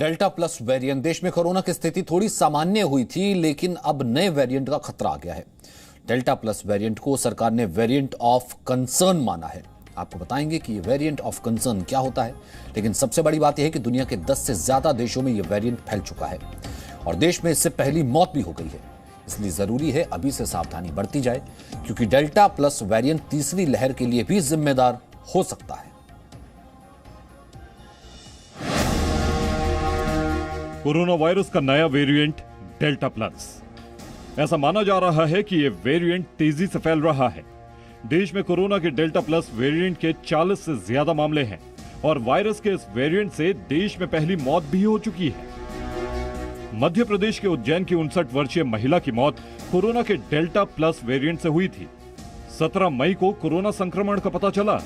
Delta plus variant. देश में corona की स्थिति थोड़ी सामान्य हुई थी, लेकिन अब नए वेरिएंट का खतरा आ गया है। डेल्टा प्लस वेरिएंट को सरकार ने वेरिएंट ऑफ कंसर्न माना है। आपको बताएंगे कि ये वेरिएंट ऑफ कंसर्न क्या होता है, लेकिन सबसे बड़ी बात यह है कि दुनिया के 10 से ज्यादा देशों में यह वेरिएंट फैल चुका है और देश में इससे पहली मौत भी हो गई है। इसलिए जरूरी है अभी से सावधानी बरती जाए, क्योंकि डेल्टा प्लस वेरिएंट तीसरी लहर के लिए भी जिम्मेदार हो सकता है। कोरोना वायरस का नया वेरिएंट डेल्टा प्लस। ऐसा माना जा रहा है कि यह वेरिएंट तेजी से फैल रहा है। देश में कोरोना के डेल्टा प्लस वेरिएंट के 40 से ज्यादा मामले हैं और वायरस के इस वेरिएंट से देश में पहली मौत भी हो चुकी है। मध्य प्रदेश के उज्जैन की 59 वर्षीय महिला की मौत कोरोना के डेल्टा प्लस वेरिएंट से हुई थी। 17 मई को कोरोना संक्रमण का पता चला।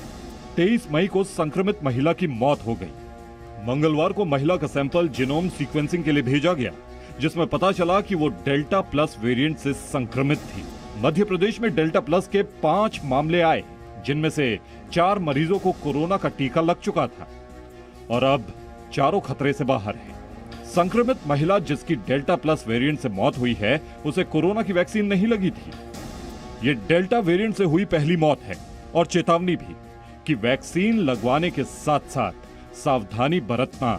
23 मई को संक्रमित महिला की मौत हो गई। मंगलवार को महिला का सैंपल जीनोम सीक्वेंसिंग के लिए भेजा गया, जिसमें पता चला कि वो डेल्टा प्लस वेरिएंट से संक्रमित थी। मध्य प्रदेश में डेल्टा प्लस के 5 मामले आए, जिनमें से 4 मरीजों को कोरोना का टीका लग चुका था और अब चारों खतरे से बाहर हैं। संक्रमित महिला जिसकी डेल्टा प्लस वेरिएंट से मौत हुई है, उसे कोरोना की वैक्सीन नहीं लगी थी। ये डेल्टा वेरिएंट से हुई पहली मौत है और चेतावनी भी कि वैक्सीन लगवाने के साथ साथ सावधानी बरतना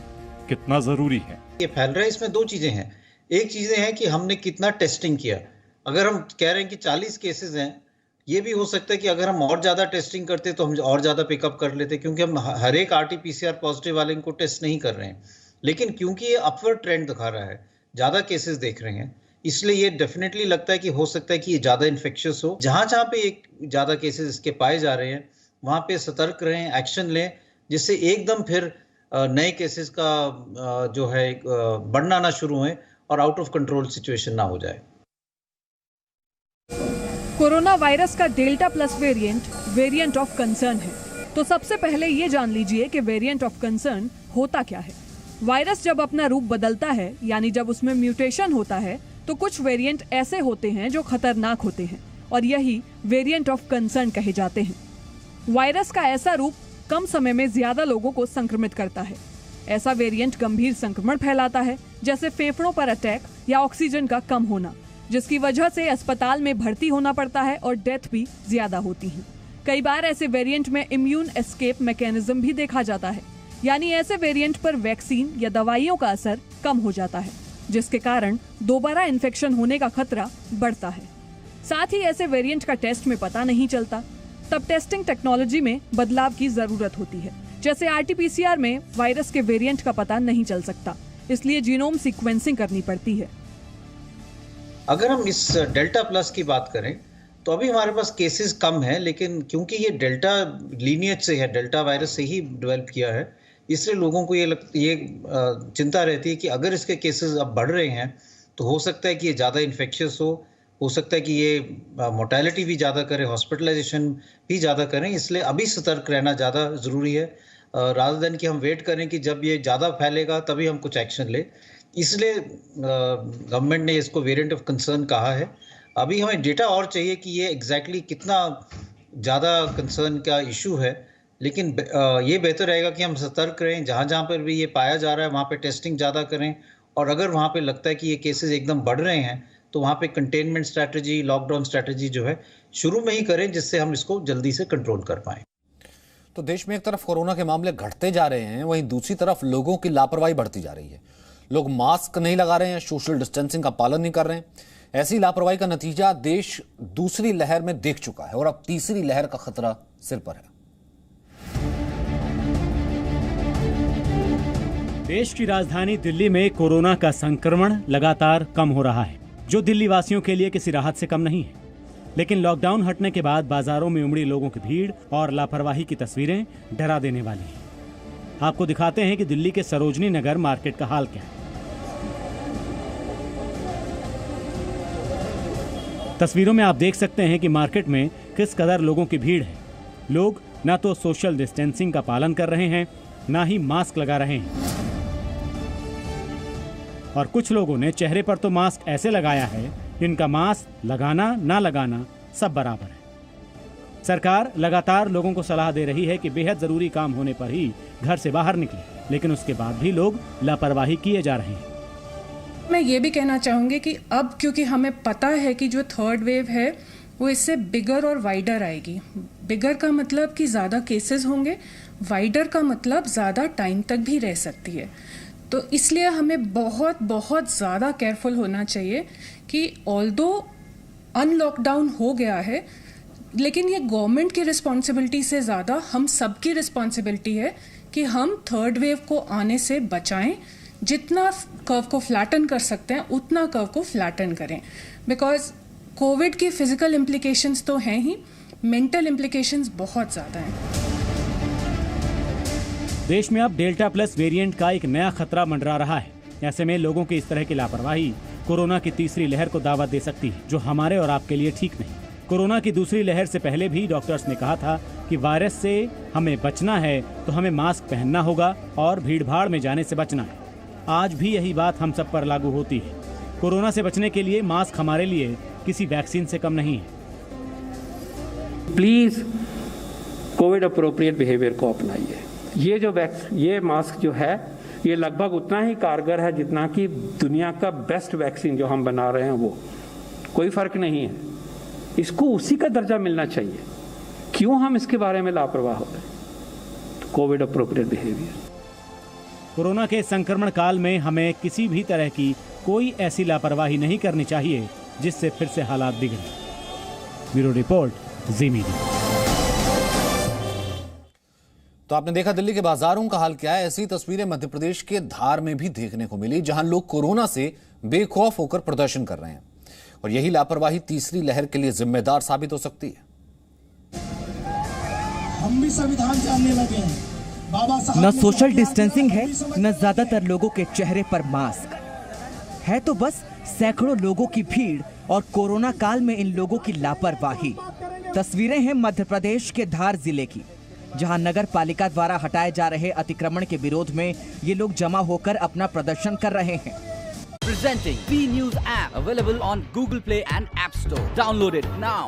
कितना जरूरी है। ये फैल रहा है, इसमें 2 चीजें हैं। एक चीजें हैं कि हमने कितना टेस्टिंग किया। अगर हम कह रहे हैं कि 40 केसेस हैं, ये भी हो सकता है कि अगर हम और ज्यादा टेस्टिंग करते तो हम और ज्यादा पिकअप कर लेते, क्योंकि हम हर एक RT-PCR पॉजिटिव वाले को टेस्ट नहीं कर रहे हैं। लेकिन क्योंकि ये अपवर्ड ट्रेंड दिखा रहा है, ज्यादा केसेस देख रहे हैं, इसलिए ये डेफिनेटली लगता है कि हो सकता है कि ये ज्यादा इन्फेक्शियस हो। जहां जहां पे एक ज्यादा केसेस इसके पाए जा रहे हैं, वहां पे सतर्क रहें, एक्शन लें, जिससे एकदम फिर नए केसेस का जो है बढ़ना ना शुरू हुए और आउट ऑफ कंट्रोल सिचुएशन ना हो जाए। कोरोना वायरस का delta plus variant of concern है। तो सबसे पहले ये जान लीजिए कि वेरिएंट ऑफ कंसर्न होता क्या है। वायरस जब अपना रूप बदलता है, यानी जब उसमें म्यूटेशन होता है, तो कुछ वेरिएंट ऐसे होते हैं जो खतरनाक होते हैं और यही वेरिएंट ऑफ कंसर्न कहे जाते हैं। वायरस का ऐसा रूप कम समय में ज्यादा लोगों को संक्रमित करता है। ऐसा वेरिएंट गंभीर संक्रमण फैलाता है, जैसे फेफड़ों पर अटैक या ऑक्सीजन का कम होना, जिसकी वजह से अस्पताल में भर्ती होना पड़ता है और डेथ भी ज्यादा होती है। कई बार ऐसे वेरिएंट में इम्यून एस्केप मैकेनिज्म भी देखा जाता है, यानी ऐसे वेरिएंट पर वैक्सीन या दवाइयों का असर कम हो जाता है, जिसके कारण दोबारा इन्फेक्शन होने का खतरा बढ़ता है। साथ ही ऐसे वेरिएंट का टेस्ट में पता नहीं चलता, तब टेस्टिंग टेक्नोलॉजी में बदलाव की जरूरत होती है। जैसे RT-PCR में वायरस के वेरिएंट का पता नहीं चल सकता, इसलिए जीनोम सीक्वेंसिंग करनी पड़ती है। अगर हम इस डेल्टा प्लस की बात करें तो अभी हमारे पास केसेस कम है, लेकिन क्योंकि ये डेल्टा लीनिएज से है, डेल्टा वायरस से ही डेवलप किया है, इसलिए लोगों को ये चिंता रहती है कि अगर इसके केसेस अब बढ़ रहे हैं तो हो सकता है कि ये ज़्यादा इन्फेक्शियस हो सकता है कि ये मोर्टेलिटी भी ज़्यादा करे, हॉस्पिटलाइजेशन भी ज़्यादा करें। इसलिए अभी सतर्क रहना ज़्यादा ज़रूरी है, रादर देन कि हम वेट करें कि जब ये ज़्यादा फैलेगा तभी हम कुछ एक्शन लें। इसलिए गवर्नमेंट ने इसको वेरिएंट ऑफ कंसर्न कहा है। अभी हमें डेटा और चाहिए कि ये एग्जैक्टली कितना ज़्यादा कंसर्न का इशू है, लेकिन ये बेहतर रहेगा कि हम सतर्क रहें। जहाँ जहाँ पर भी ये पाया जा रहा है वहाँ पे टेस्टिंग ज़्यादा करें, और अगर वहाँ पे लगता है कि ये केसेस एकदम बढ़ रहे हैं तो वहाँ पे कंटेनमेंट स्ट्रैटेजी, लॉकडाउन स्ट्रैटेजी जो है शुरू में ही करें, जिससे हम इसको जल्दी से कंट्रोल कर पाएं। तो देश में एक तरफ कोरोना के मामले घटते जा रहे हैं, वहीं दूसरी तरफ लोगों की लापरवाही बढ़ती जा रही है। लोग मास्क नहीं लगा रहे हैं, सोशल डिस्टेंसिंग का पालन नहीं कर रहे हैं। ऐसी लापरवाही का नतीजा देश दूसरी लहर में देख चुका है और अब तीसरी लहर का खतरा सिर पर है। देश की राजधानी दिल्ली में कोरोना का संक्रमण लगातार कम हो रहा है, जो दिल्ली वासियों के लिए किसी राहत से कम नहीं है। लेकिन लॉकडाउन हटने के बाद बाजारों में उमड़ी लोगों की भीड़ और लापरवाही की तस्वीरें डरा देने वाली हैं। आपको दिखाते हैं कि दिल्ली के सरोजनी नगर मार्केट का हाल क्या है। तस्वीरों में आप देख सकते हैं कि मार्केट में किस कदर लोगों की भीड़ है। लोग ना तो सोशल डिस्टेंसिंग का पालन कर रहे हैं, ना ही मास्क लगा रहे हैं, और कुछ लोगों ने चेहरे पर तो मास्क ऐसे लगाया है जिनका मास्क लगाना ना लगाना सब बराबर है। सरकार लगातार लोगों को सलाह दे रही है कि बेहद जरूरी काम होने पर ही घर से बाहर निकलें। लेकिन उसके बाद भी लोग लापरवाही किए जा रहे हैं। मैं ये भी कहना चाहूँगी कि अब क्योंकि हमें पता है कि जो थर्ड वेव है वो इससे बिगर और वाइडर आएगी। बिगर का मतलब कि ज़्यादा केसेस होंगे, वाइडर का मतलब ज़्यादा टाइम तक भी रह सकती है। तो इसलिए हमें बहुत बहुत ज़्यादा केयरफुल होना चाहिए कि ऑल्दो अनलॉकडाउन हो गया है, लेकिन ये गवर्नमेंट की रिस्पॉन्सिबिलिटी से ज़्यादा हम सबकी रिस्पॉन्सिबिलिटी है कि हम थर्ड वेव को आने से बचाएं। जितना कर्व को फ्लैटन कर सकते हैं उतना कर्व को फ्लैटन करें, बिकॉज कोविड की फिजिकल इम्प्लीकेशंस तो हैं ही, मेंटल इम्प्लीकेशंस बहुत ज़्यादा हैं। देश में अब डेल्टा प्लस वेरिएंट का एक नया खतरा मंडरा रहा है। ऐसे में लोगों की इस तरह की लापरवाही कोरोना की तीसरी लहर को दावत दे सकती है, जो हमारे और आपके लिए ठीक नहीं। कोरोना की दूसरी लहर से पहले भी डॉक्टर्स ने कहा था कि वायरस से हमें बचना है तो हमें मास्क पहनना होगा और भीड़-भाड़ में जाने से बचना है। आज भी यही बात हम सब पर लागू होती है। कोरोना से बचने के लिए मास्क हमारे लिए किसी वैक्सीन से कम नहीं है। प्लीज कोविड अप्रोप्रिएट बिहेवियर को अपनाइए। ये मास्क जो है ये लगभग उतना ही कारगर है जितना कि दुनिया का बेस्ट वैक्सीन जो हम बना रहे हैं वो। कोई फर्क नहीं है, इसको उसी का दर्जा मिलना चाहिए। क्यों हम इसके बारे में लापरवाह हो रहे हैं? Covid appropriate behaviour. कोरोना के संक्रमण काल में हमें किसी भी तरह की कोई ऐसी लापरवाही नहीं करनी चाहिए जिससे फिर से हालात बिगड़े। ब्यूरो रिपोर्ट, जी मीडिया। तो आपने देखा दिल्ली के बाजारों का हाल क्या है। ऐसी तस्वीरें मध्य प्रदेश के धार में भी देखने को मिली, जहां लोग कोरोना से बेखौफ होकर प्रदर्शन कर रहे हैं। और यही लापरवाही तीसरी लहर के लिए जिम्मेदार साबित हो सकती है। हम भी संविधान जानने लगे हैं। बाबा साहब न सोशल डिस्टेंसिंग है, न ज्यादातर लोगों के चेहरे पर मास्क है, तो बस सैकड़ों लोगों की भीड़ और कोरोना काल में इन लोगों की लापरवाही। तस्वीरें हैं मध्य प्रदेश के धार जिले की, जहां नगर पालिका द्वारा हटाए जा रहे अतिक्रमण के विरोध में ये लोग जमा होकर अपना प्रदर्शन कर रहे हैं। Presenting V News app, available on Google Play and App Store. Download it now.